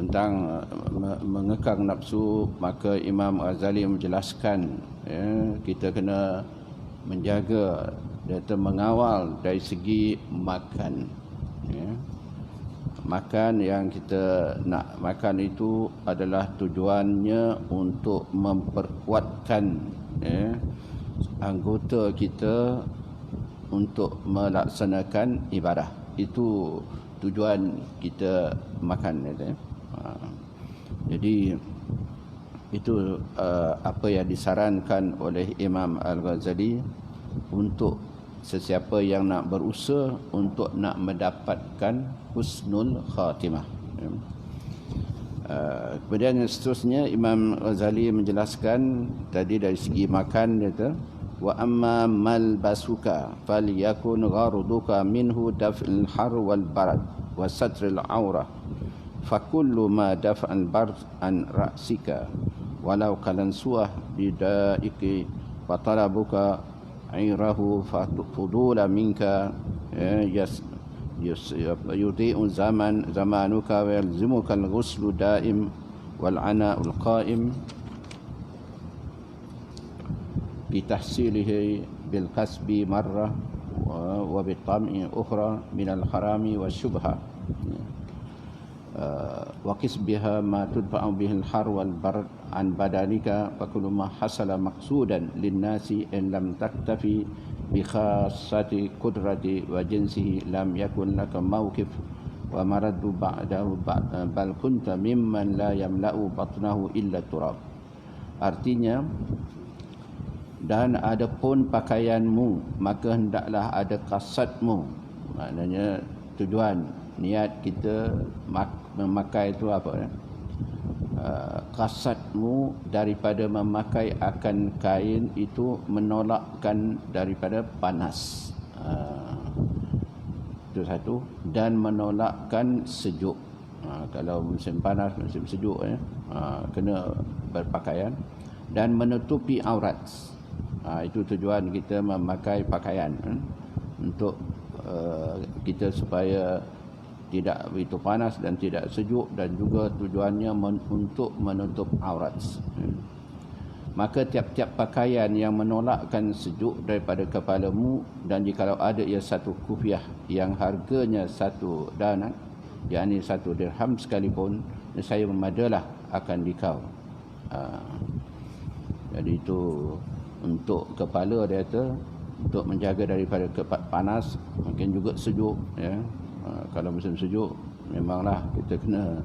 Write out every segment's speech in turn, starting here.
tentang mengekang nafsu, maka Imam Ghazali menjelaskan kita kena menjaga dan mengawal dari segi makan. Makan yang kita nak makan itu adalah tujuannya untuk memperkuatkan anggota kita untuk melaksanakan ibadah. Itu tujuan kita makan. Jadi itu apa yang disarankan oleh Imam Al-Ghazali untuk sesiapa yang nak berusaha untuk nak mendapatkan husnul khatimah. Kemudian seterusnya Imam Ghazali menjelaskan tadi dari segi makan, dia kata wa amma malbasuka falyakun gharuduka minhu daf'il har wal barad wa satril aurah fa kullu ma daf'al bard an ra'sika walau kalan suah bidaiki wa talabuka airahu fudula minka yudhi'u zamanuka wa yalzimuka al-ghuslu daim wal ana'ul qa'im bitahsilihi bil kasbi marrah wa bitam'i ukhra min al-harami wa syubha wa kisbiha ma tudfa'u bihi al-har wal barad an badanika fa kullu ma hasala maqsudan lin-nasi in lam taktafi bi khassati qudrati wa jinsihi lam yakun laka mawqif wa maraddu ba'dahu bal kunta mimman la yamla'u batnahu illa turab. Artinya, dan adapun pakaianmu maka hendaklah ada kasatmu. Maknanya tujuan niat kita memakai itu apa? Kasatmu daripada memakai akan kain itu menolakkan daripada panas. Itu satu. Dan menolakkan sejuk. Kalau musim panas, musim sejuk, kena berpakaian. Dan menutupi aurat. Itu tujuan kita memakai pakaian, untuk kita supaya tidak begitu panas dan tidak sejuk, dan juga tujuannya untuk menutup aurat. Maka tiap-tiap pakaian yang menolakkan sejuk daripada kepalamu, dan jikalau ada ia satu kufiah yang harganya 1 dinar, yakni 1 dirham sekalipun, saya memadalah akan dikau. Jadi itu untuk kepala dia tu, untuk menjaga daripada panas, mungkin juga sejuk, kalau musim sejuk memanglah kita kena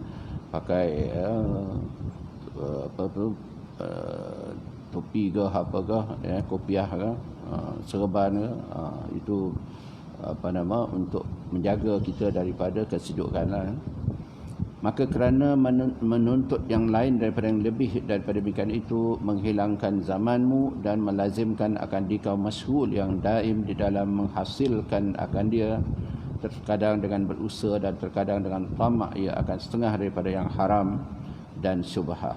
pakai topi ke apa ke, kopiah ke, serban ke, itu untuk menjaga kita daripada kesejukan lah. Maka kerana menuntut yang lain daripada yang lebih daripada demikian itu menghilangkan zamanmu dan melazimkan akan dikau masyghul yang daim di dalam menghasilkan akan dia, terkadang dengan berusaha dan terkadang dengan tamak, ia akan setengah daripada yang haram dan syubhah.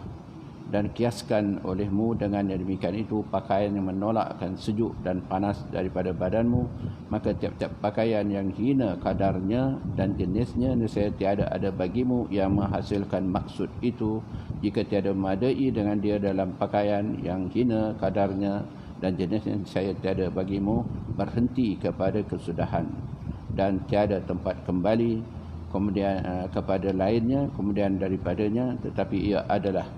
Dan kiaskan olehmu dengan yang demikian itu pakaian yang menolakkan sejuk dan panas daripada badanmu, maka tiap-tiap pakaian yang hina kadarnya dan jenisnya, nescaya tiada ada bagimu yang menghasilkan maksud itu, jika tiada memadai dengan dia dalam pakaian yang hina kadarnya dan jenisnya, nescaya tiada bagimu berhenti kepada kesudahan dan tiada tempat kembali kemudian kepada lainnya kemudian daripadanya, tetapi ia adalah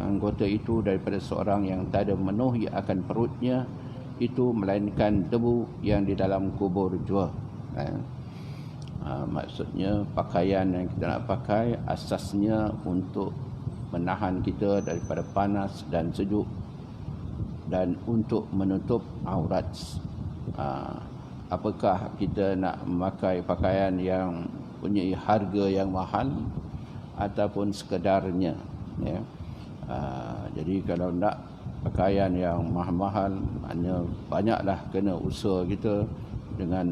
anggota itu daripada seorang yang tak ada memenuhi akan perutnya itu, melainkan debu yang di dalam kubur jua. Maksudnya pakaian yang kita nak pakai asasnya untuk menahan kita daripada panas dan sejuk, dan untuk menutup aurat. Apakah kita nak memakai pakaian yang punya harga yang mahal ataupun sekedarnya, jadi kalau nak pakaian yang mahal-mahal, maknanya banyaklah kena usaha kita dengan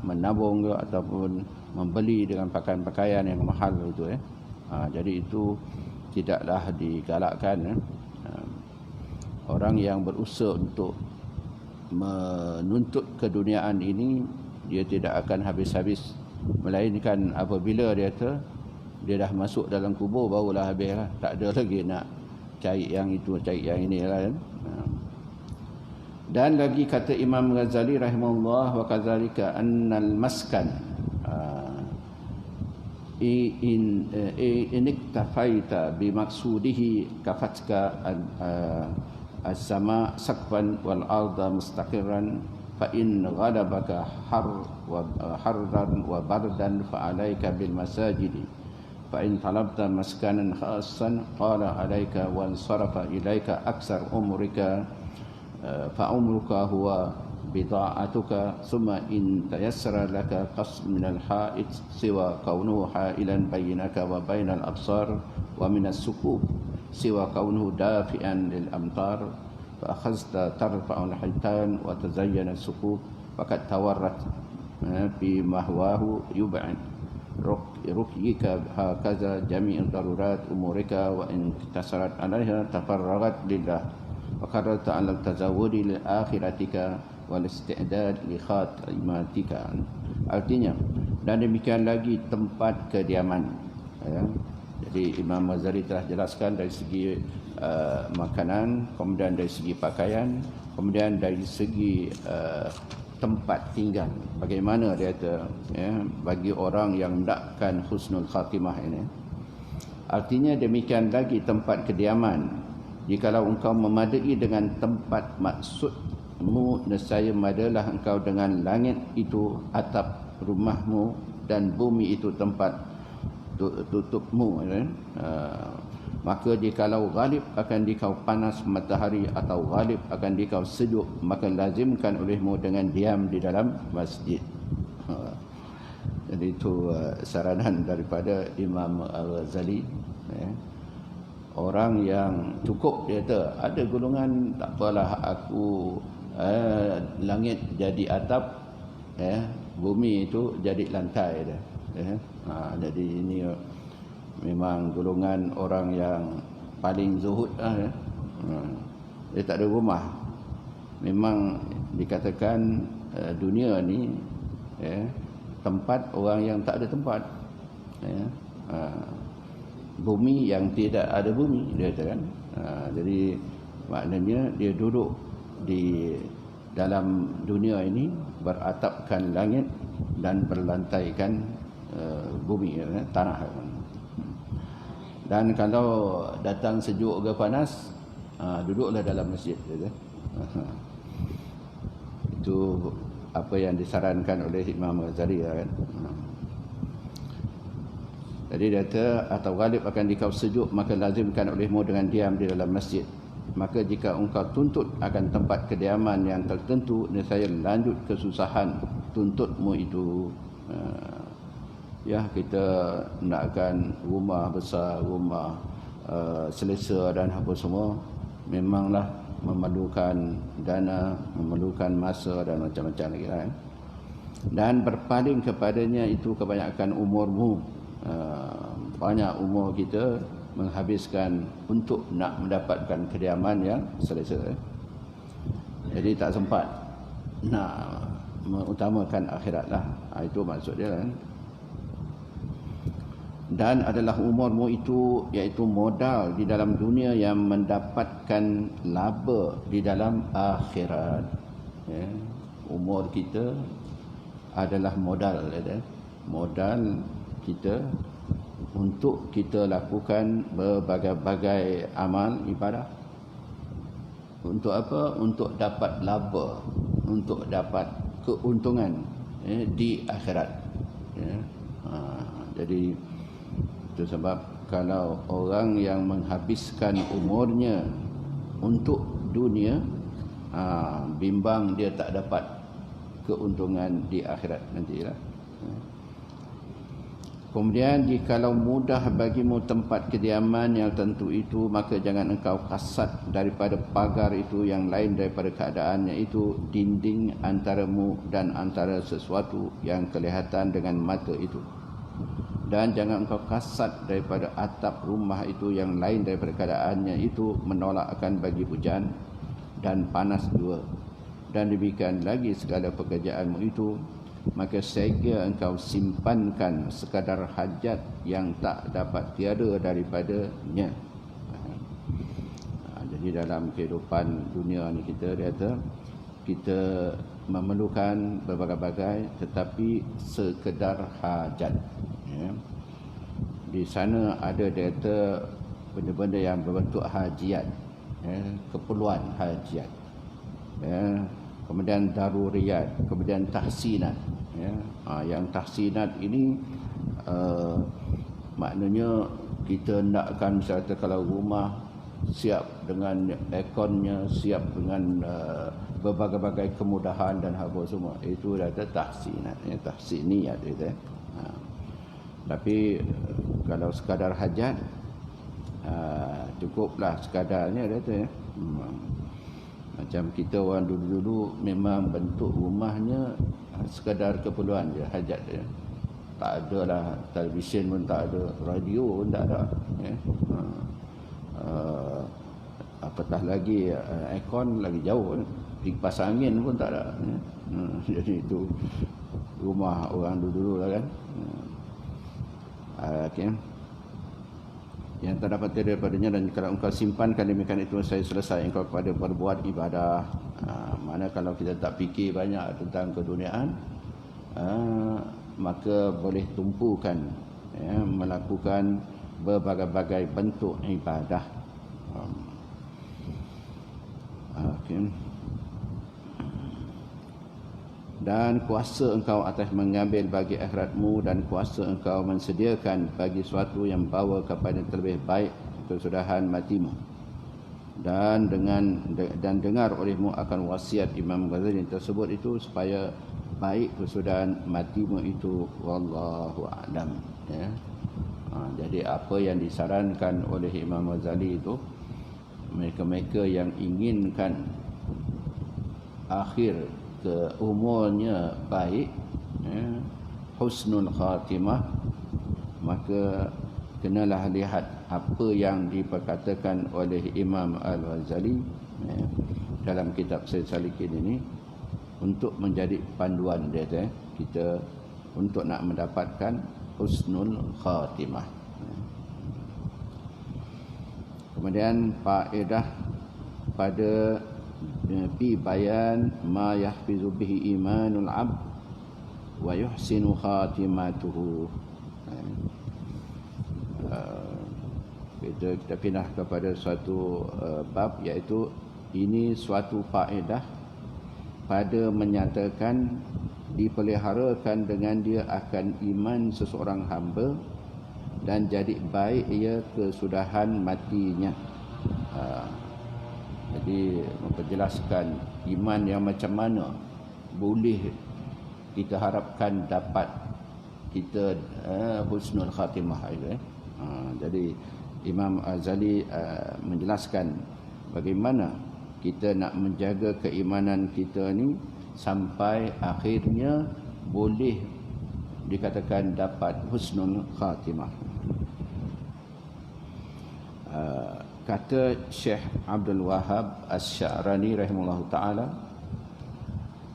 menabung ke, ataupun membeli dengan pakaian-pakaian yang mahal itu. Jadi itu tidaklah digalakkan. Orang yang berusaha untuk menuntut keduniaan ini, dia tidak akan habis-habis, melainkan apabila dia Dia dah masuk dalam kubur barulah habis lah. Tak ada lagi nak cari yang itu, cari yang ini lah kan. Dan lagi kata Imam Ghazali rahimahullah, wa kadzalika annal maskan in iktafaita bi maqsudihi kafatka as-sama saqfan wal arda mustaqirran fa in ghadabaka harran wa bardan fa alayka bil masajidi fa in talabta maskanan khassan qala alayka wa sarafa ilayka aksar umrika fa umruka huwa bida'atuka summa in tayassara laka qasd min al-ha'id siwa kaunuhu ha'ilan bainaka wa bainal absar wa min as-sukuk siwa kaunuhu dafi'an lil amtar fa akhadta tarfa'u al-hitan wa tazayyana as-sukuk faqad tawarrat fi mahwahu yub'an rukyika hakaza jami'u darurat umurika wa in tasarat 'alaiha tafarragat lillah wa qarrarta 'ala tazawwudi lil akhiratika wal isti'dad li khatimatika. Artinya, dan demikian lagi tempat kediaman ya. Jadi Imam Ghazali telah jelaskan dari segi makanan, kemudian dari segi pakaian, kemudian dari segi tempat tinggal. Bagaimana dia kata ya, bagi orang yang hendakkan husnul khatimah ini. Artinya demikian lagi tempat kediaman. Jikalau engkau memadai dengan tempat maksudmu, nescaya madalah engkau dengan langit itu atap rumahmu dan bumi itu tempat tutupmu ya. Maka jikalau ghalib akan dikau panas matahari atau ghalib akan dikau sejuk, maka lazimkan olehmu dengan diam di dalam masjid. Jadi itu saranan daripada Imam Al-Ghazali ya. Orang yang cukup, dia kata ada golongan tak apalah aku langit jadi atap bumi itu jadi lantai dah jadi ini memang golongan orang yang paling zuhud lah dia tak ada rumah. Memang dikatakan dunia ni tempat orang yang tak ada tempat bumi yang tidak ada bumi, dia katakan. Jadi maknanya dia duduk di dalam dunia ini beratapkan langit dan berlantaikan bumi tanah. Dan kalau datang sejuk ke panas, duduklah dalam masjid. Itu apa yang disarankan oleh Imam Ghazali kan. Jadi dia kata, atau ghalib akan dikau sejuk, maka lazimkan olehmu dengan diam di dalam masjid. Maka jika engkau tuntut akan tempat kediaman yang tertentu, nescaya lanjut kesusahan tuntutmu itu. Ya, kita nakkan rumah besar, rumah selesa dan apa semua, memanglah memerlukan dana, memerlukan masa dan macam-macam lagi kan. Dan berpaling kepadanya itu kebanyakan umurmu. Banyak umur kita menghabiskan untuk nak mendapatkan kediaman yang selesa. Jadi tak sempat nak mengutamakan akhirat lah. Itu maksud dia kan. Dan adalah umurmu itu, iaitu modal di dalam dunia yang mendapatkan laba di dalam akhirat. Umur kita adalah modal. Modal kita untuk kita lakukan berbagai-bagai amal ibadah. Untuk apa? Untuk dapat laba, untuk dapat keuntungan di akhirat. Jadi itu sebab kalau orang yang menghabiskan umurnya untuk dunia, bimbang dia tak dapat keuntungan di akhirat nantilah. Kemudian jikalau mudah bagimu tempat kediaman yang tentu itu, maka jangan engkau kasat daripada pagar itu yang lain daripada keadaannya itu dinding antaramu dan antara sesuatu yang kelihatan dengan mata itu. Dan jangan engkau kasat daripada atap rumah itu yang lain daripada keadaannya itu menolak akan bagi hujan dan panas jua. Dan demikian lagi segala pekerjaanmu itu maka sehingga engkau simpankan sekadar hajat yang tak dapat tiada daripadanya. Jadi dalam kehidupan dunia ni kita kata kita memerlukan berbagai-bagai tetapi sekedar hajat. Ya. Di sana ada data benda-benda yang berbentuk hajiat, ya, keperluan hajiat. Ya. Kemudian daruriyat, kemudian tahsinat. Ya. Yang tahsinat ini maknanya kita nakkan misalnya kalau rumah siap dengan airconnya, siap dengan berbagai-bagai kemudahan dan apa semua, itu data tahsinat, ya, tahsiniyat itu. Tapi kalau sekadar hajat, cukuplah sekadarnya data, ya. Macam kita orang dulu-dulu memang bentuk rumahnya sekadar keperluan je, hajat je. Tak ada lah televisyen pun tak ada, radio pun tak ada, ya. Apatah lagi aircon lagi jauh, kipas angin pun tak ada, ya. Jadi itu rumah orang dulu-dulu lah kan. Okay. Yang tak dapat tiada daripadanya, dan kalau engkau simpankan demikian itu saya selesai engkau kepada berbuat ibadah. Mana kalau kita tak fikir banyak tentang keduniaan, maka boleh tumpukan, ya, melakukan berbagai-bagai bentuk ibadah. Okay. Dan kuasa engkau atas mengambil bagi akhiratmu, dan kuasa engkau mensediakan bagi sesuatu yang bawa kepada yang terlebih baik kesudahan matimu. Dan dengar olehmu akan wasiat Imam Ghazali tersebut itu supaya baik kesudahan matimu itu, wallahu a'lam, ya. Jadi apa yang disarankan oleh Imam Ghazali itu, mereka-mereka yang inginkan akhir ke umurnya baik, ya, husnul khatimah, maka kenalah lihat apa yang diperkatakan oleh Imam Al-Ghazali, ya, dalam kitab Sayyid Salikin ini untuk menjadi panduan dia, kita untuk nak mendapatkan husnul khatimah. Kemudian faedah pada fi bayan ma yahfizu bihi imanul abd wa yuhsinu khatimatuhu. Kita pindah kepada suatu bab, iaitu ini suatu faedah pada menyatakan dipeliharakan dengan dia akan iman seseorang hamba dan jadi baik ia kesudahan matinya. Jadi memperjelaskan iman yang macam mana boleh kita harapkan dapat kita husnul khatimah itu. Jadi Imam Ghazali menjelaskan bagaimana kita nak menjaga keimanan kita ni sampai akhirnya boleh dikatakan dapat husnul khatimah. Kata Syekh Abdul Wahab Asy-Sya'rani rahimahullahu ta'ala,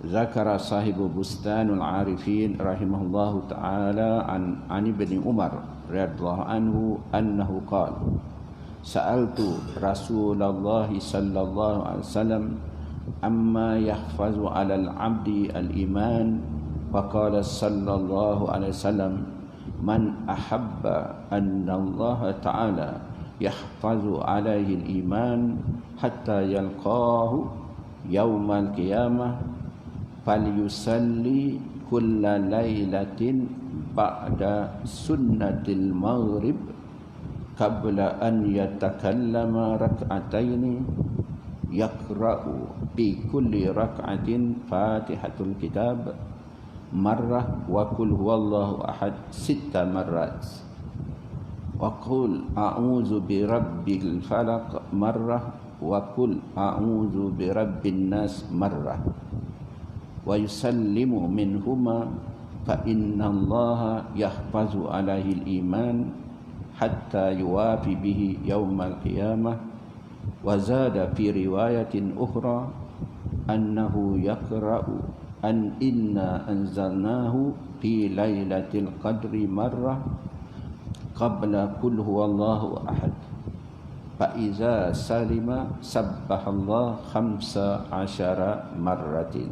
zakara sahibu bustanul arifin rahimahullahu ta'ala an ibni Umar radhiyallahu anhu annahu qala sa'altu Rasulullah sallallahu alaihi wasallam amma yahfazu 'ala al-'abdi al-iman faqala sallallahu alaihi wasallam man ahabba anna Allah ta'ala yahfazu alaihi al-iman hatta yalqahu yaumal qiyamah falyusalli kulla lailatin ba'da sunnatil maghrib qabla an yatakallama rak'ataini yaqra'u bi kulli rak'atin fatihatul kitab marrah wa qul huwallahu ahad 6 marrat wa qul a'udzu bi rabbil falaq marrah wa qul a'udzu bi rabbin nas marrah wa yusallimu minhuma fa inna allaha yahfazu alaihi al-iman hatta yuwafi bihi yaumal qiyamah wa zada fi riwayatin ukhra annahu yaqra'u an inna anzalnahu fi lailatul qadri marrah qabla qul huwallahu ahad fa iza salima sabbahallah 15 marratin.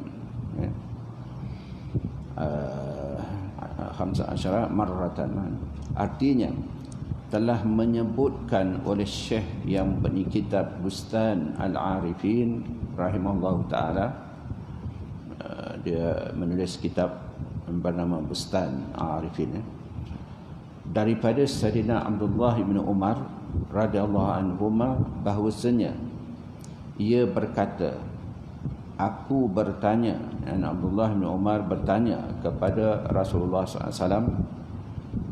15 marratan. Artinya telah menyebutkan oleh Syekh yang punya kitab Bustan Al-Arifin rahimahullah ta'ala, dia menulis kitab bernama Bustan Al-Arifin, daripada Sayyidina Abdullah bin Umar radhiyallahu anhuma bahwasanya ia berkata, aku bertanya, dan Abdullah bin Umar bertanya kepada Rasulullah SAW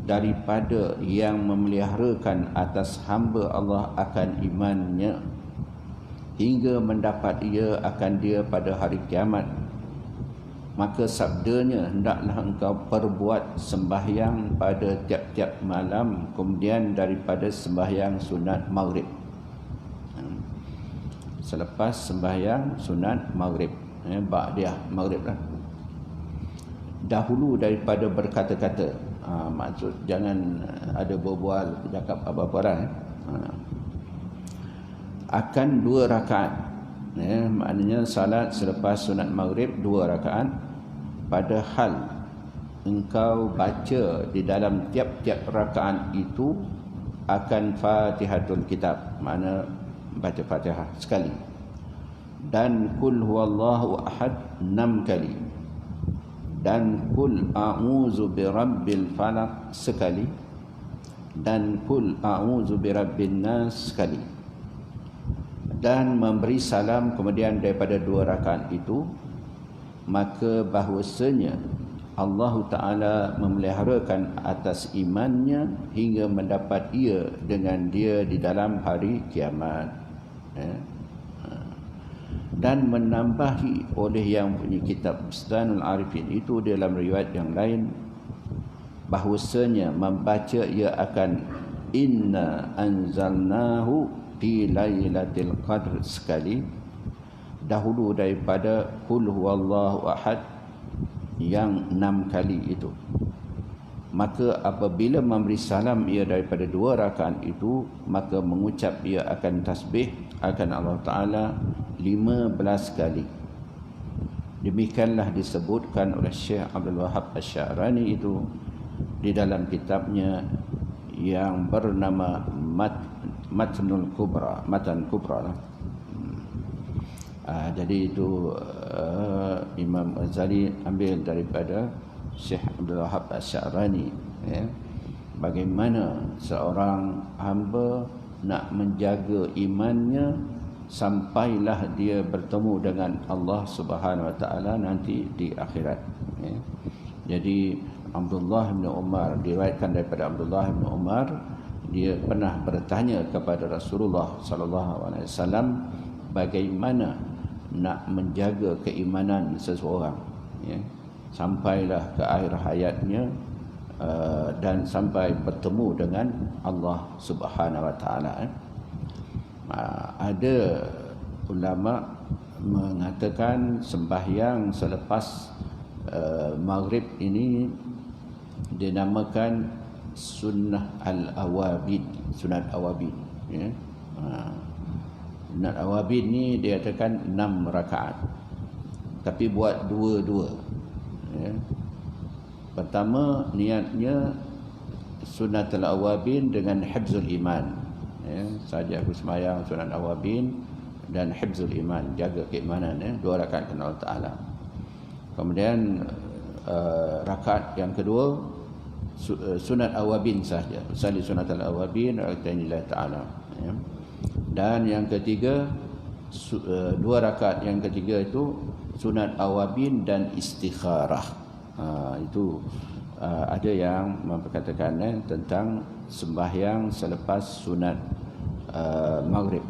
daripada yang memeliharakan atas hamba Allah akan imannya hingga mendapat ia akan dia pada hari kiamat. Maka sabdanya, hendaklah engkau perbuat sembahyang pada tiap-tiap malam, kemudian daripada sembahyang sunat maghrib. Selepas sembahyang sunat maghrib, ba'diyah maghrib lah, dahulu daripada berkata-kata. Maksud jangan ada berbual cakap apa-apa lah. Akan 2 rakaat, maknanya salat selepas sunat maghrib 2 rakaat, padahal engkau baca di dalam tiap-tiap rakaat itu akan Fatihatul Kitab, makna baca Fatihah sekali, dan Qul huwallahu ahad 6 kali, dan Qul a'udzu birabbil falaq sekali, dan Qul a'udzu birabbin nas sekali, dan memberi salam kemudian daripada 2 rakaat itu. Maka bahwasanya Allah Ta'ala memeliharakan atas imannya hingga mendapat ia dengan dia di dalam hari kiamat. Dan menambahi oleh yang punya kitab Bustanul Arifin itu dalam riwayat yang lain, bahwasanya membaca ia akan inna anzalnahu fi lailatul qadr sekali, dahulu daripada qul huwallahu ahad yang 6 kali itu. Maka apabila memberi salam ia daripada 2 rakaat itu, maka mengucap ia akan tasbih akan Allah Ta'ala 15 kali. Demikianlah disebutkan oleh Syekh Abdul Wahab Asy-Sya'rani itu di dalam kitabnya yang bernama Matnul Kubra, Matan Kubra lah. Jadi itu Imam Ghazali ambil daripada Syekh Abdul Wahab Asy-Sya'rani, bagaimana seorang hamba nak menjaga imannya sampailah dia bertemu dengan Allah Subhanahu Wa Taala nanti di akhirat. Jadi Abdullah bin Umar, diriwayatkan daripada Abdullah bin Umar, dia pernah bertanya kepada Rasulullah sallallahu alaihi wasallam bagaimana nak menjaga keimanan seseorang, sampailah ke akhir hayatnya dan sampai bertemu dengan Allah Subhanahu Wa Taala. Ada ulama mengatakan sembahyang selepas maghrib ini dinamakan sunnah al-awabin, sunat awabin. Sunat awabin ni dia katakan 6 rakaat, tapi buat 2-2. Pertama niatnya sunatul awabin dengan hifzul iman, saja aku sembahyang sunat awabin dan hifzul iman, jaga keimanan, 2 rakaat kepada Allah Ta'ala. Kemudian rakaat yang kedua sunat awabin saja, salli sunatul awabin rakaatain Ta'ala. Dan yang ketiga 2 rakaat yang ketiga itu sunat awabin dan istikharah. Itu ada yang memperkatakan tentang sembahyang selepas sunat maghrib,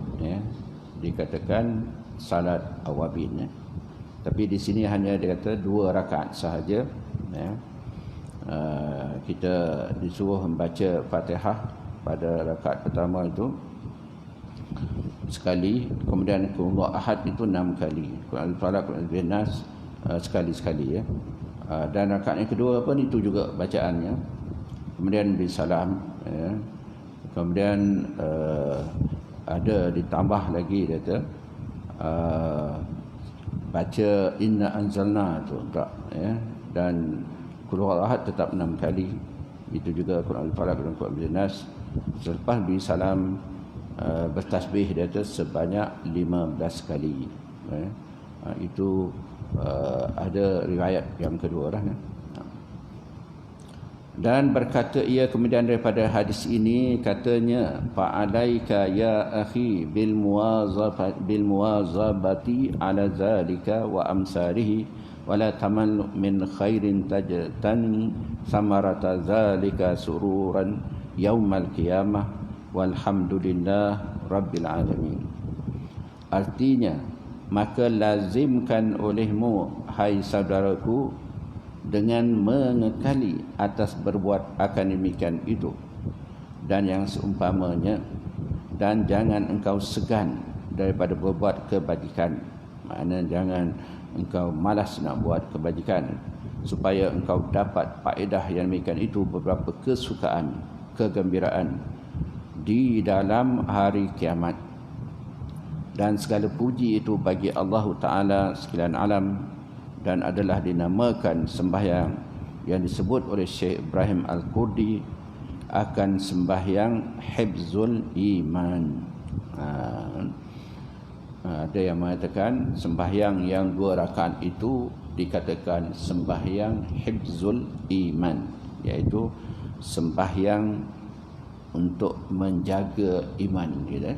dikatakan salat awabin. Tapi di sini hanya dia kata 2 rakaat sahaja. Kita disuruh membaca Fatihah pada rakaat pertama itu sekali, kemudian Qul Ahad itu 6 kali, Qul Falaq, Qul Nas sekali-sekali ya. Dan rakaat yang kedua pun itu juga bacaannya. Kemudian bisalam ya. Kemudian ada ditambah lagi kata baca inna anzalna tu tak ya, dan qul huwallahu tetap 6 kali. Itu juga Quran Al-Falaq dan Quran Al-Nas. Selepas bisalam bertasbih dia tu sebanyak 15 kali ya. Itu ada riwayat yang kedua lah ya. Dan berkata ia kemudian daripada hadis ini katanya fa'alaika ya akhi bil muwazabati ala zalika wa amsarihi wala tamannu min khairin tajtani samarata zalika sururan yaumal qiyamah walhamdulillah rabbil alamin. Artinya, maka lazimkan olehmu hai saudaraku dengan mengekali atas berbuat akan demikian itu dan yang seumpamanya, dan jangan engkau segan daripada berbuat kebajikan. Maknanya jangan engkau malas nak buat kebajikan supaya engkau dapat faedah yang demikian itu, beberapa kesukaan, kegembiraan di dalam hari kiamat. Dan segala puji itu bagi Allah Ta'ala sekalian alam, dan adalah dinamakan sembahyang yang disebut oleh Syekh Ibrahim Al-Qurdi akan sembahyang hifzul iman. Ada yang mengatakan sembahyang yang 2 rakaat itu dikatakan sembahyang hifzul iman, iaitu sembahyang untuk menjaga iman kita.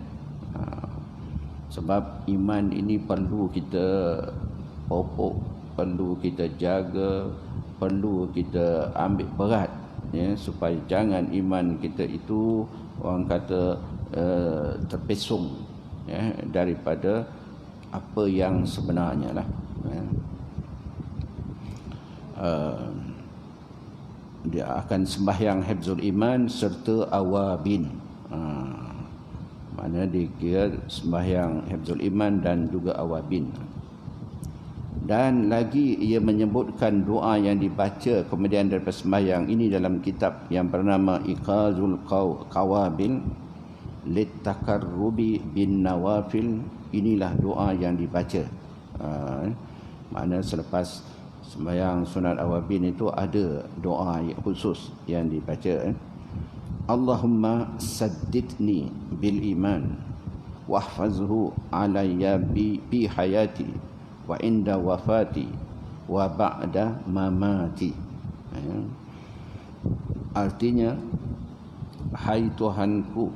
Sebab iman ini perlu kita pupuk, perlu kita jaga, perlu kita ambil berat ya, supaya jangan iman kita itu orang kata terpesong ya, daripada apa yang sebenarnya lah ya. Dia akan sembahyang hifzul iman serta awabin. Mana dikira sembahyang hifzul iman dan juga awabin. Dan lagi ia menyebutkan doa yang dibaca kemudian daripada sembahyang ini dalam kitab yang bernama Iqazul Qawabil Litakarrubi bin Nawafil. Inilah doa yang dibaca. Makna selepas sembahyang sunat awabin itu ada doa khusus yang dibaca. Allahumma saddidni bil iman wahfazhu alayya bi hayati wa inda wafati wa ba'da mamati. Artinya, hai Tuhanku,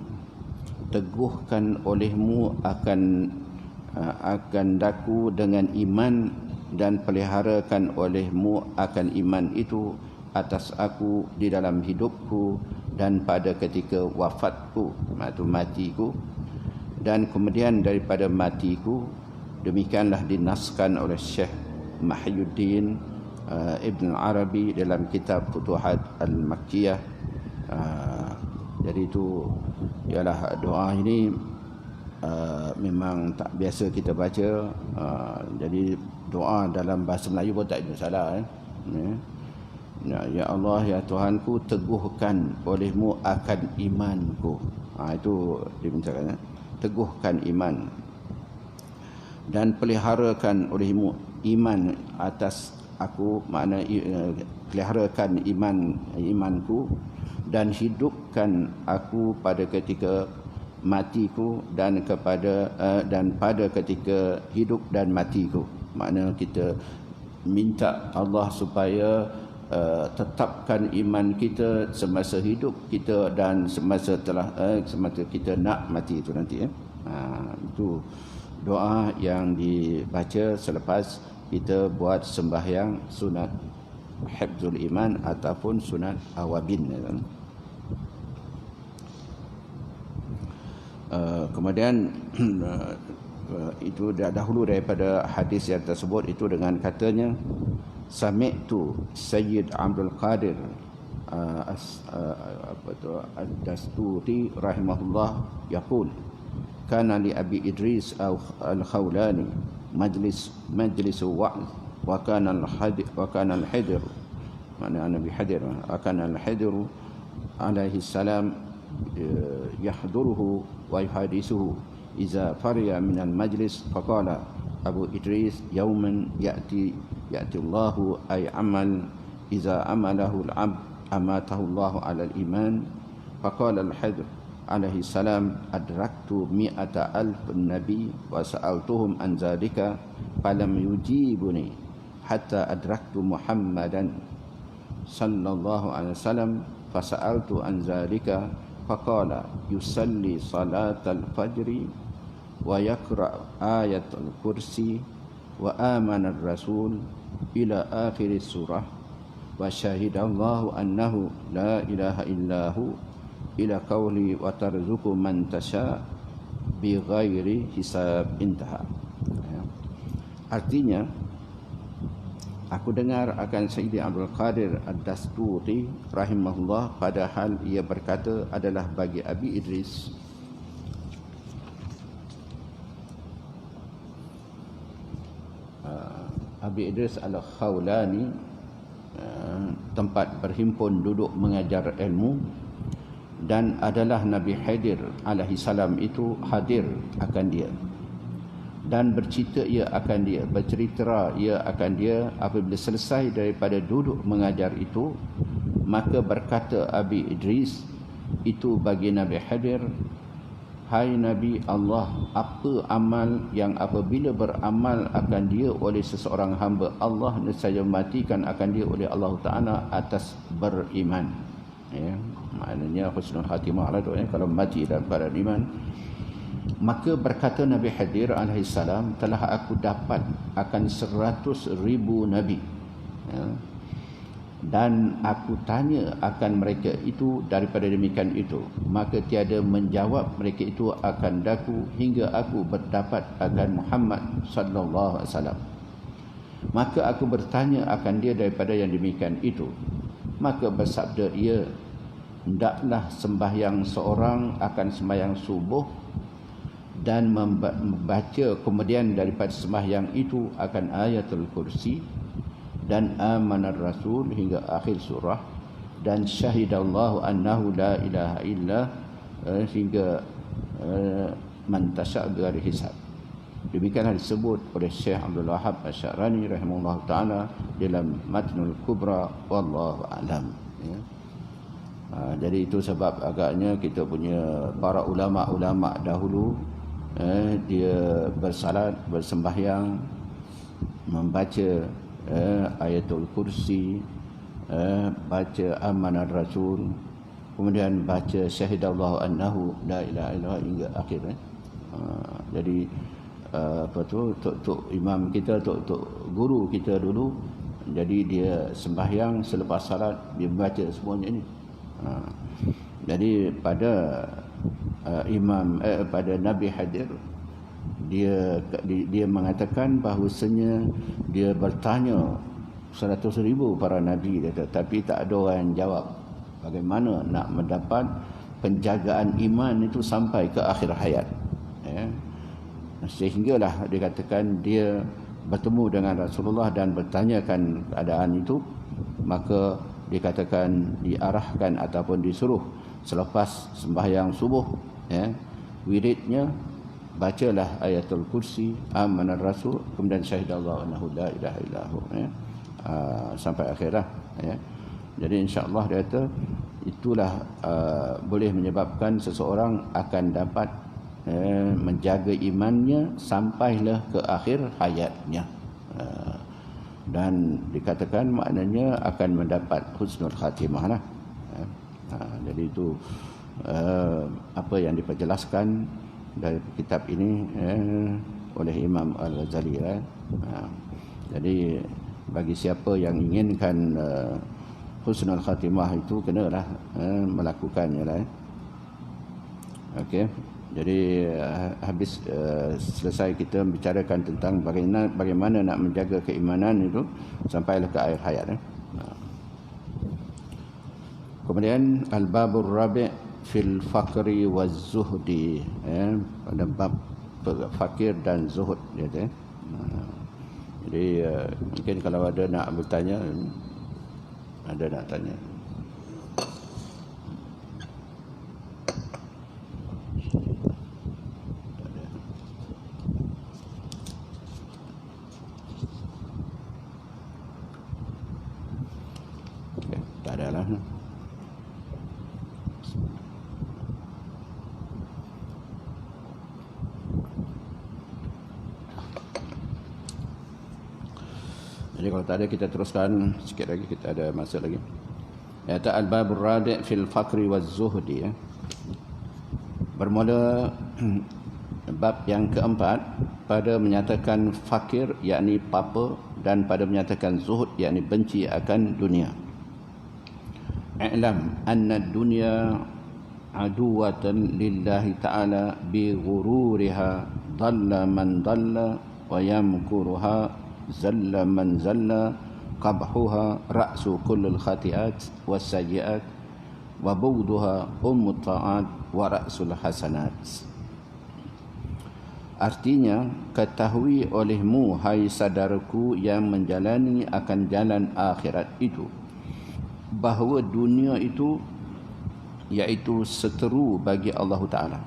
teguhkan olehmu akan daku dengan iman, dan peliharakan olehmu akan iman itu atas aku di dalam hidupku dan pada ketika wafatku, maksud matiku, dan kemudian daripada matiku. Demikianlah dinaskan oleh Syekh Mahyuddin Ibn Arabi dalam kitab Futuhat Al-Makkiyah. Jadi itu ialah doa ini memang tak biasa kita baca. Jadi doa dalam bahasa Melayu pun tak ada salah. Ya Allah, ya Tuhanku, teguhkan olehmu akan imanku. Itu dimintakan, teguhkan iman, dan peliharakan olehmu iman atas aku, makna peliharakan imanku, dan hidupkan aku pada ketika matiku, dan pada ketika hidup dan matiku. Makna kita minta Allah supaya tetapkan iman kita semasa hidup kita dan semasa kita nak mati itu nanti. Itu doa yang dibaca selepas kita buat sembahyang sunat hifzul iman ataupun sunat awabin. Kemudian itu dahulu daripada hadis yang tersebut itu dengan katanya, sami'tu Sayyid Abdul Qadir Ad-Dasturi rahimahullah yaqul, kana li Abi Idris al-Khawlani majlis wa'z wa kana al-Hidr mana Nabi Hadir akan al-Hidr alaihi salam yahduruhu wa yuhadithuhu iza fariya min al-majlis faqala Abu Idris yawman ya'ti Allahu ay amal iza amalahu al-'abd amatahu Allahu 'ala al-iman faqala al-Hidr alaihi salam adraktu 100,000 nabi wa sa'altuhum an zalika falam yujibuni hatta adraktu Muhammadan sallallahu alaihi wasallam fasa'altu an zalika faqala yusalli salatal fajri wa yaqra ayatul kursi wa amana ar-rasul ila akhir surah wa syahidallahu annahu la ilaha illahu ila qawli wa tarzuqu man tasha bi ghairi hisab intaha. Artinya aku dengar akan Sayyidi Abdul Qadir Ad-Dastuti rahimahullah padahal ia berkata adalah bagi Abi Idris Abi Idris Al-Khawlani tempat berhimpun duduk mengajar ilmu dan adalah Nabi Hadir alaihi salam itu hadir akan dia dan bercerita ia akan dia, bercerita ia akan dia. Apabila selesai daripada duduk mengajar itu, maka berkata Abi Idris itu bagi Nabi Hadir, hai Nabi Allah, apa amal yang apabila beramal akan dia oleh seseorang hamba Allah, nescaya matikan akan dia oleh Allah Ta'ala atas beriman. Ya, maknanya husnul khatimah lah tu, ya, kalau mati dalam keadaan iman. Maka berkata Nabi Hadir alaihi salam, telah aku dapat akan 100,000 nabi, ya, dan aku tanya akan mereka itu daripada demikian itu, maka tiada menjawab mereka itu akan daku hingga aku berdapat akan Muhammad sallallahu alaihi wasallam. Maka aku bertanya akan dia daripada yang demikian itu, maka bersabda ia, hendaklah sembahyang seorang akan sembahyang subuh dan membaca kemudian daripada sembahyang itu akan ayatul kursi dan amanar rasul hingga akhir surah dan syahidallahu annahu la ilaha illa hingga man tasha' bighairi hisab. Demikianlah disebut oleh Syekh Abdul Wahab Asy-Sya'rani rahimahullah taala dalam Matnul Kubra, wallahu alam, ya. Jadi itu sebab agaknya kita punya para ulama-ulama dahulu, dia bersalat, bersembahyang, membaca ayatul kursi, baca amanat rasul, kemudian baca syahidallahu annahu la ilaha illallah hingga akhir. Jadi apa tu, tok imam kita, tok guru kita dulu, jadi dia sembahyang selepas salat dia baca semuanya ini. Jadi pada pada Nabi Hadir, dia mengatakan bahawasanya dia bertanya 100,000 para nabi, tetapi tak ada orang yang jawab bagaimana nak mendapat penjagaan iman itu sampai ke akhir hayat, ya. Sehinggalah dikatakan dia bertemu dengan Rasulullah dan bertanyakan keadaan itu, maka dikatakan diarahkan ataupun disuruh selepas sembahyang subuh, ya, wiridnya bacalah ayatul kursi, amanar rasul, kemudian syahidallahu annahu la ilaha illahu, ya, sampai akhirlah, ya. Jadi insya-Allah dia kata itulah boleh menyebabkan seseorang akan dapat menjaga imannya sampailah ke akhir hayatnya, dan dikatakan maknanya akan mendapat husnul khatimah lah. Jadi itu apa yang diperjelaskan dari kitab ini oleh Imam Al-Ghazali. Jadi bagi siapa yang inginkan husnul khatimah itu, kenalah melakukannya lah. Okey. Jadi habis selesai kita bicarakan tentang bagaimana nak menjaga keimanan itu sampailah ke akhir hayat. Kemudian al-babur rabi' fil faqri waz zuhdi, pada bab fakir dan zuhud, dia kata. Jadi mungkin kalau ada nak bertanya, ada nak tanya. Okay, tak ada lah. Jadi kalau tak ada, kita teruskan sikit lagi, kita ada masa lagi. Yaitu al-babur radi' fil faqri waz zuhdi, ya. Bermula bab yang keempat pada menyatakan fakir yakni papa, dan pada menyatakan zuhud yakni benci akan dunia. I'lam anna dunya aduwatan lillahi ta'ala bi ghururiha dhalla man dhalla wa yamkuruha zalla man zalla qabhuha ra'su kullul khati'at was sayyi'at wa bugduha ummut ta'at wa ra'sul hasanat. Artinya, ketahui olehmu hai saudaraku yang menjalani akan jalan akhirat itu, bahawa dunia itu iaitu seteru bagi Allah Ta'ala,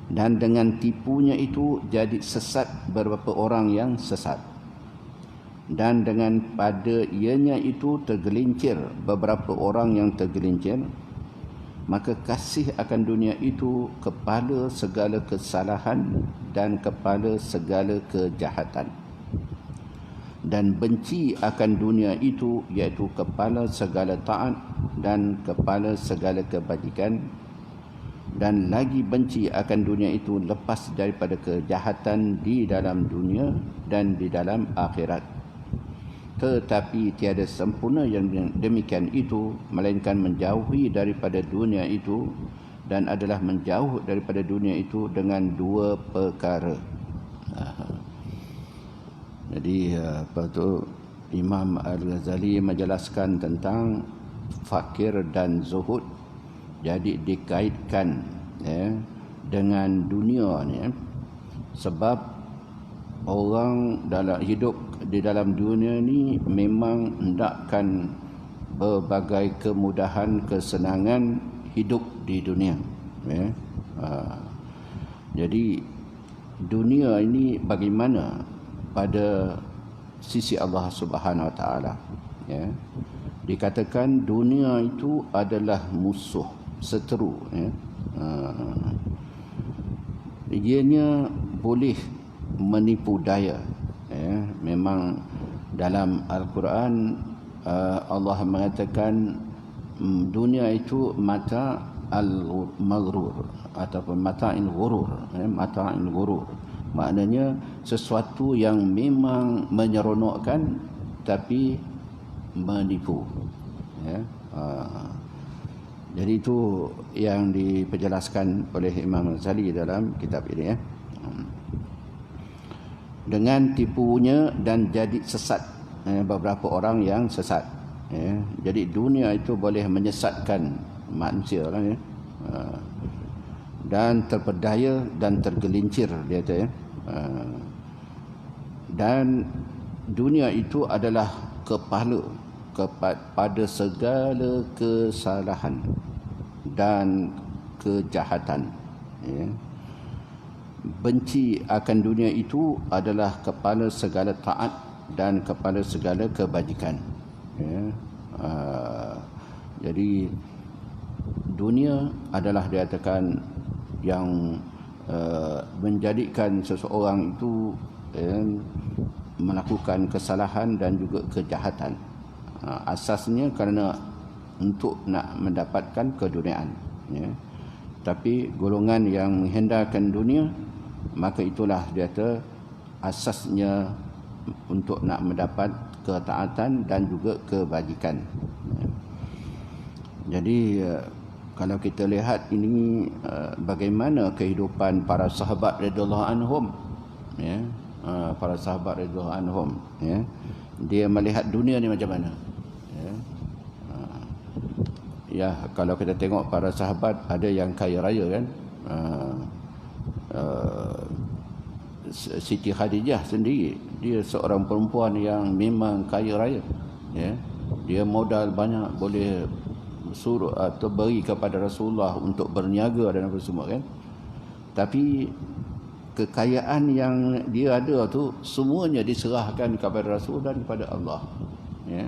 dan dengan tipunya itu jadi sesat beberapa orang yang sesat, dan dengan pada ianya itu tergelincir beberapa orang yang tergelincir. Maka kasih akan dunia itu kepala segala kesalahan dan kepala segala kejahatan, dan benci akan dunia itu iaitu kepala segala taat dan kepala segala kebajikan, dan lagi benci akan dunia itu lepas daripada kejahatan di dalam dunia dan di dalam akhirat. Tetapi tiada sempurna yang demikian itu, melainkan menjauhi daripada dunia itu, dan adalah menjauh daripada dunia itu dengan dua perkara. Jadi apa tu, Imam Al-Ghazali menjelaskan tentang fakir dan zuhud. Jadi dikaitkan, ya, dengan dunia ni, sebab orang dalam hidup di dalam dunia ni memang hendakkan berbagai kemudahan, kesenangan hidup di dunia, ya. Jadi dunia ini bagaimana pada sisi Allah Subhanahu Wa Taala, ya. Dikatakan dunia itu adalah musuh, seteru, ya. Ianya boleh menipu daya, ya. Memang dalam Al-Quran Allah mengatakan dunia itu mata al-maghrur ataupun mata'il ghurur, ya. Mata'il ghurur maknanya sesuatu yang memang menyeronokkan tapi menipu, ya. Jadi itu yang diperjelaskan oleh Imam Ghazali dalam kitab ini, ya. Dengan tipunya dan jadi sesat, beberapa orang yang sesat, ya. Jadi dunia itu boleh menyesatkan manusia lah, ya. Dan terpedaya dan tergelincir, dia kata, ya. Dan dunia itu adalah kepala pada segala kesalahan dan kejahatan, ya. Benci akan dunia itu adalah kepala segala taat dan kepala segala kebajikan, ya. Jadi dunia adalah dikatakan yang menjadikan seseorang itu, ya, melakukan kesalahan dan juga kejahatan. Asasnya kerana untuk nak mendapatkan keduniaan, ya. Tapi golongan yang menghindarkan dunia, maka itulah dia kata asasnya untuk nak mendapat ketaatan dan juga kebajikan, ya. Jadi kalau kita lihat ini bagaimana kehidupan para sahabat radhiyallahu anhum, ya. Para sahabat radhiyallahu anhum, ya. Dia melihat dunia ni macam mana, ya. Ya, kalau kita tengok para sahabat, ada yang kaya raya, kan. Siti Khadijah sendiri, dia seorang perempuan yang memang kaya raya, ya. Dia modal banyak, boleh suruh atau beri kepada Rasulullah untuk berniaga dan apa semua, kan. Tapi kekayaan yang dia ada tu semuanya diserahkan kepada Rasul dan kepada Allah, ya.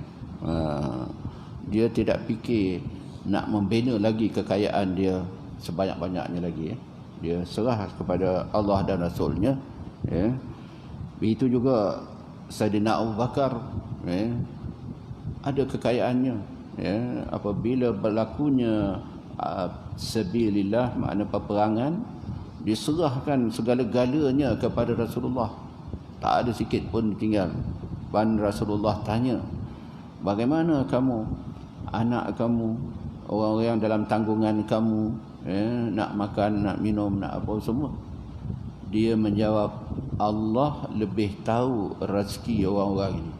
Dia tidak fikir nak membina lagi kekayaan dia sebanyak-banyaknya lagi, ya. Dia serah kepada Allah dan Rasulnya, ya. Begitu juga Saidina Abu Bakar, ya, ada kekayaannya, ya. Apabila berlakunya sabilillah, makna peperangan, diserahkan segala-galanya kepada Rasulullah, tak ada sikit pun tinggal. Dan Rasulullah tanya, bagaimana kamu, anak kamu, orang-orang yang dalam tanggungan kamu, nak makan, nak minum, nak apa semua? Dia menjawab, Allah lebih tahu rezeki orang-orang ini.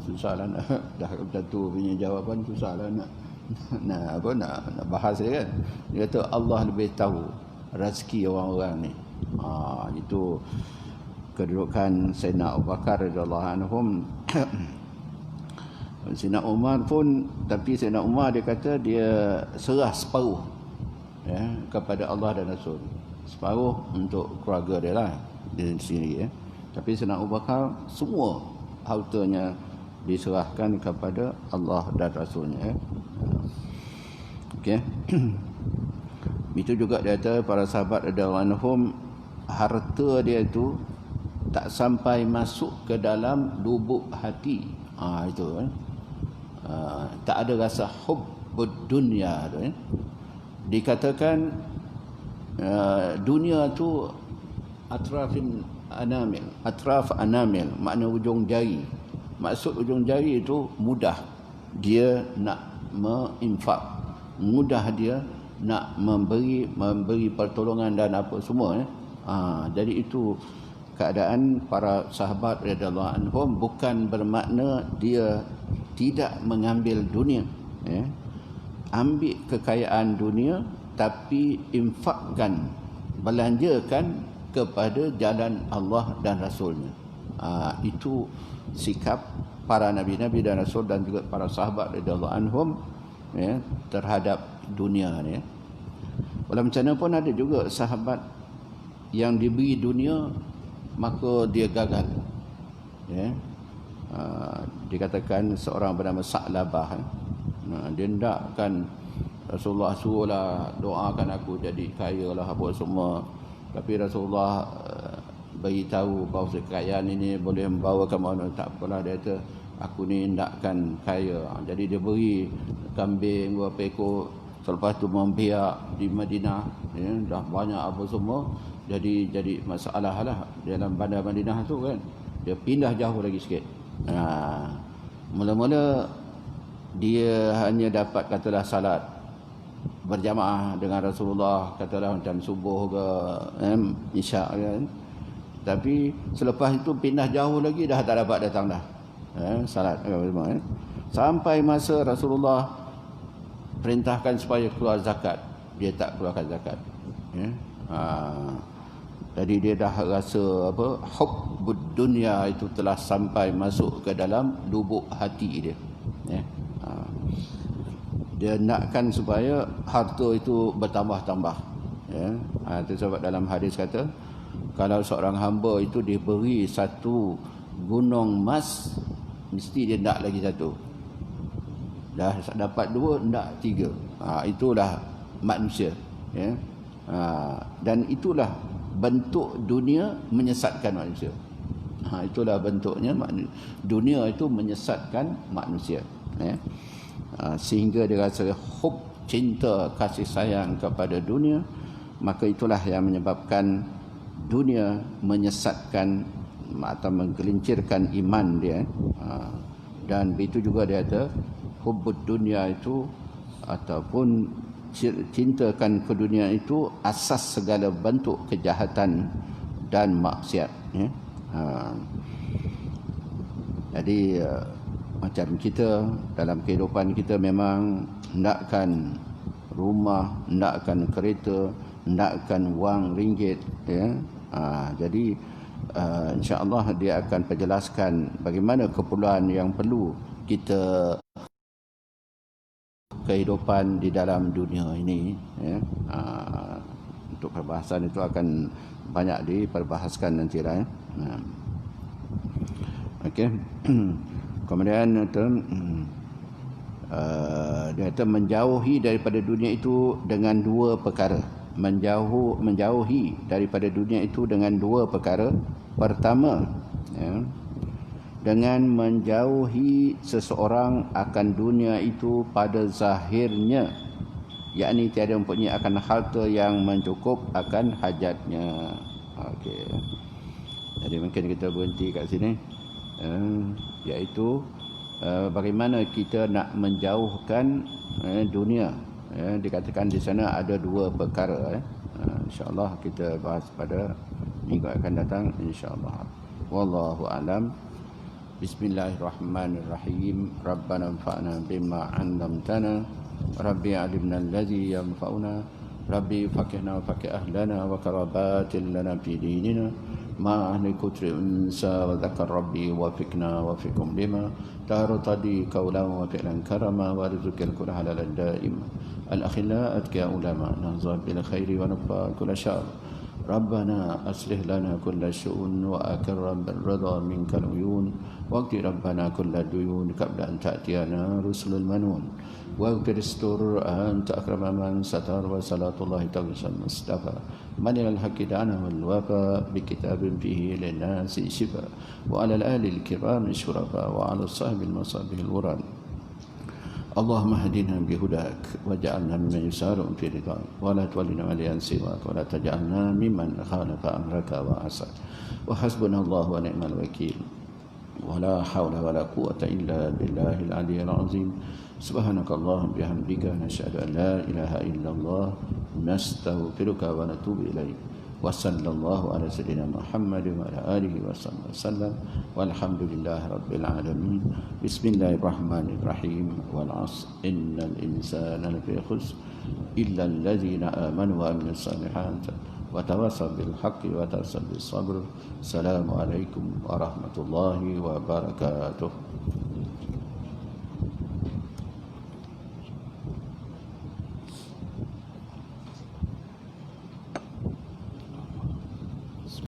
Susahlah nak dah satu punya jawapan, susahlah nak bahas dia, kan. Dia kata Allah lebih tahu rezeki orang-orang ni. Itu kedudukan Sayyidina Abu Bakar radhiyallahu anhum. Sayyidina Umar pun, tapi Sayyidina Umar dia kata dia serah separuh, ya, kepada Allah dan Rasul, separuh untuk keluarga dia lah di sini, ya. Tapi Sayyidina Abu Bakar semua hartanya diserahkan kepada Allah dan Rasulnya, ya. Okey. Itu juga dia kata para sahabat radhiyallahu anhum, harta dia itu tak sampai masuk ke dalam lubuk hati. Itu, kan. Tak ada rasa hubbud dunya tu, ya. Dikatakan dunia tu atraf anamil, makna ujung jari. Maksud ujung jari itu mudah dia nak menginfak, mudah dia nak memberi pertolongan dan apa semua, ya. Jadi itu keadaan para sahabat radhiyallahu anhum, bukan bermakna dia tidak mengambil dunia, ya. Ambil kekayaan dunia tapi infakkan, belanjakan kepada jalan Allah dan Rasulnya. Itu sikap para nabi-nabi dan rasul dan juga para sahabat radhiyallahu anhum, ya, terhadap dunia ni, ya. Walau macam mana pun ada juga sahabat yang diberi dunia maka dia gagal, ya. Dikatakan seorang bernama Sa'labah, dia hendakkan Rasulullah suruhlah doakan aku jadi kaya lah apa semua, tapi Rasulullah beritahu bahawa kekayaan ini boleh membawa ke mana. Tak apalah, dia kata aku ni hendakkan kaya. Jadi dia beri kambing berapa ekor, selepas tu membiak di Madinah, ya, dah banyak apa semua. Jadi masalah lah dalam bandar Madinah tu, kan. Dia pindah jauh lagi sikit. Mula-mula dia hanya dapat katalah salat berjamaah dengan Rasulullah, katalah macam subuh ke isyak, kan. Tapi selepas itu pindah jauh lagi, dah tak dapat datang dah, salat, sampai masa Rasulullah perintahkan supaya keluar zakat, dia tak keluarkan zakat, ya. Jadi dia dah rasa hubbud dunia itu telah sampai masuk ke dalam lubuk hati dia, ya. Dia nakkan supaya harta itu bertambah-tambah, ya. Itu sebab dalam hadis kata, kalau seorang hamba itu diberi satu gunung emas, mesti dia nak lagi satu. Dah dapat dua, nak tiga. Itulah manusia, ya. Dan itulah bentuk dunia menyesatkan manusia. Itulah bentuknya, dunia itu menyesatkan manusia, ya. Sehingga dia rasa cinta, kasih sayang kepada dunia, maka itulah yang menyebabkan dunia menyesatkan atau menggelincirkan iman dia. Dan begitu juga dia ada hubbud dunia itu, ataupun cintakan ke dunia itu asas segala bentuk kejahatan dan maksiat, ya. Jadi macam kita dalam kehidupan kita memang hendakkan rumah, hendakkan kereta, hendakkan wang ringgit, ya, Jadi insya-Allah dia akan penjelaskan bagaimana keperluan yang perlu kita kehidupan di dalam dunia ini, ya. Untuk perbahasan itu akan banyak diperbahaskan nanti lah, ya. Okey. Kemudian itu dia kata menjauhi daripada dunia itu dengan dua perkara. Menjauhi daripada dunia itu dengan dua perkara. Pertama, ya, dengan menjauhi seseorang akan dunia itu pada zahirnya, yakni tiada mempunyai akan harta yang mencukup akan hajatnya. Okey. Jadi mungkin kita berhenti kat sini, iaitu bagaimana kita nak menjauhkan dunia. Dikatakan di sana ada dua perkara. InsyaAllah kita bahas pada minggu akan datang, insyaAllah. Wallahu a'lam. Bismillahirrahmanirrahim. Rabbana anfa'na bima 'allamtana. Rabbi 'allimna alladhi yanfa'una. Rabbi fakihna wa fakih ahlana wa karabatin lana fi dinina. Ma ahli kutri unsa wa dhakar Rabbi wa fikna wa fikum lima taharu tadi kaulan wa fi'lan karama wa rizukil kul halalan daim al-akhila atkiya ulama nazar bil khairi wa nafa kul syar. Rabbana aslih lana kulla syu'un wa akram bil ridha minkal uyun waqti Rabbana kulla duyun qabla an ta'tiyana rusulul manun waghfir istur anta akrama man satar wa salatullahi ta'ala mustafa man ilal haqqi da'ana wal wafa bi kitabin fihi lin nasi shifa wa ala al ali al kiram syurafa wa ala sahbil masabih al uran. اللهم اهدنا بهداك واجعلنا ممن يسار في رضاك ولا تولنا وليا سواك ولا تجعلنا ممن خالف امرك وعصاك وحسبنا الله ونعم الوكيل ولا حول ولا قوة إلا بالله العلي العظيم. سبحانك اللهم بحمدك نشهد أن لا إله إلا الله نستغفرك ونتوب إليك وصلى الله على سيدنا محمد وعلى آله وصحبه وسلم والحمد لله رب العالمين. بسم الله الرحمن الرحيم والعصر إن الإنسان لفي خسر إلا الذين آمنوا وعملوا الصالحات وتواصوا بالحق وتواصوا بالصبر. السلام عليكم ورحمة الله وبركاته.